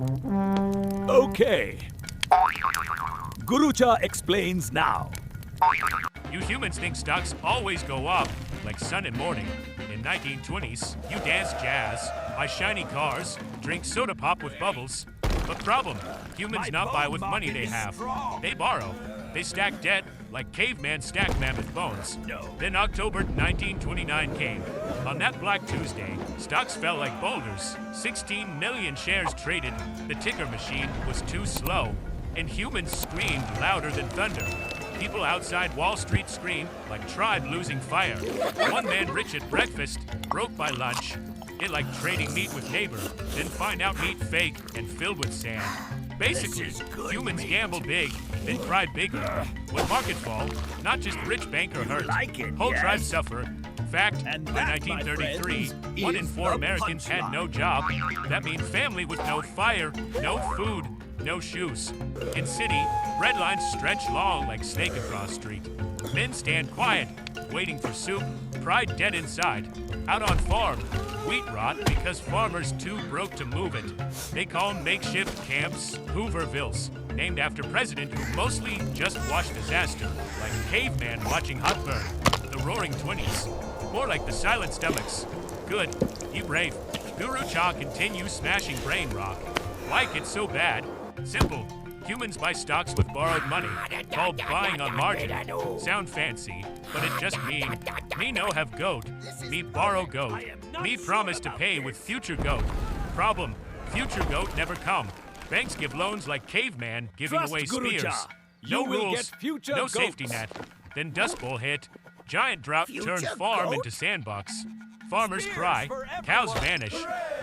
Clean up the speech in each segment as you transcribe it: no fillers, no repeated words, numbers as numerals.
Okay. Gurucha explains now. You humans think stocks always go up, like sun and morning. In 1920s, you dance jazz, buy shiny cars, drink soda pop with bubbles. But problem, humans not buy with money they have. They borrow. They stack debt like caveman stack mammoth bones. Then October 1929 came. On that Black Tuesday, stocks fell like boulders. 16 million shares traded. The ticker machine was too slow. And humans screamed louder than thunder. People outside Wall Street screamed like tribe losing fire. One man rich at breakfast, broke by lunch. It like trading meat with neighbor, then find out meat fake and filled with sand. Basically, humans gamble big, then cry bigger. When market fall, not just rich banker hurt, whole tribes suffer. Fact, in 1933, 1 in 4 Americans had no job. That means family with no fire, no food, no shoes. In city, breadlines stretch long like snake across street. Men stand quiet, waiting for soup, pride dead inside. Out on farm, wheat rot because farmers too broke to move it. They call makeshift camps Hoovervilles, named after president who mostly just watched disaster, like caveman watching hot burn. The roaring 20s, more like the silent stomachs. Good, you brave. Gurucha continues smashing brain rock. Why it's so bad? Simple. Humans buy stocks with borrowed money, called buying on margin. Sound fancy, but it just mean. Me no have goat. Me borrow goat. Me promise to pay with future goat. Problem, future goat never come. Banks give loans like caveman giving Trust away Gurucha. spears. You No will rules, get future no goats. safety net. Then Dust Bowl hit. Giant drought turned farm into sandbox. Farmers cry, cows vanish,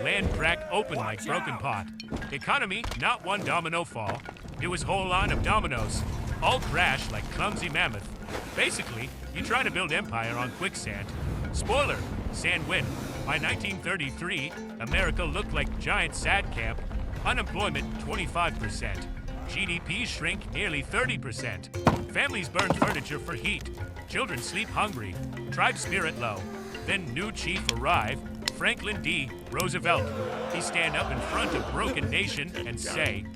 land crack open like broken pot. Economy, not one domino fall. It was whole line of dominoes, all crash like clumsy mammoth. Basically, you try to build empire on quicksand. Spoiler, sand win. By 1933, America looked like giant sad camp. Unemployment 25%. GDP shrink nearly 30%. Families burn furniture for heat. Children sleep hungry. Tribe spirit low. Then new chief arrive, Franklin D. Roosevelt. He stand up in front of broken nation and say,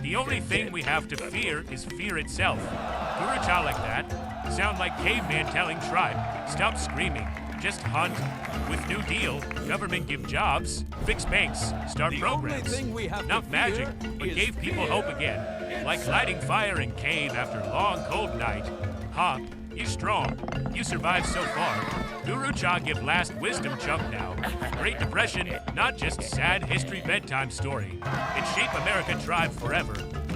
the only thing we have to fear is fear itself. Gurucha like that, sound like caveman telling tribe, stop screaming, just hunt. With New Deal, government give jobs, fix banks, start programs. Not magic, but gave people hope again. Like lighting fire in cave after long cold night. Huh, you strong, you survived so far. Gurucha give last wisdom chunk now. Great Depression, not just sad history bedtime story. It shaped American tribe forever.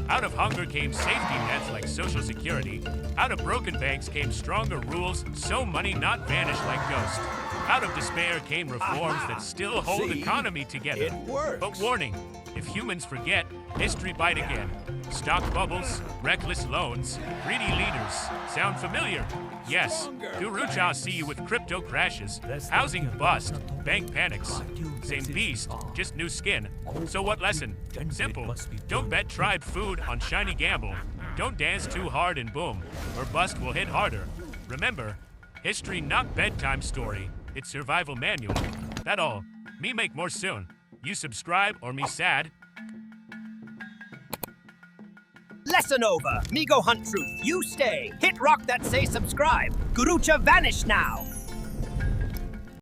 Out of hunger came safety nets like Social Security. Out of broken banks came stronger rules, so money not vanish like ghost. Out of despair came reforms that still hold economy together. It works. But warning, if humans forget, history bite again. Stock bubbles, reckless loans, greedy leaders. Sound familiar? Yes, Gurucha see you with crypto crashes, housing bust, bank panics. Same beast, just new skin. So what lesson? Simple. Don't bet tribe food on shiny gamble. Don't dance too hard and boom, or bust will hit harder. Remember, history not bedtime story, it's survival manual. That all. Me make more soon. You subscribe or me sad. Lesson over. Me go hunt truth. You stay. Hit rock that say subscribe. Gurucha vanish now.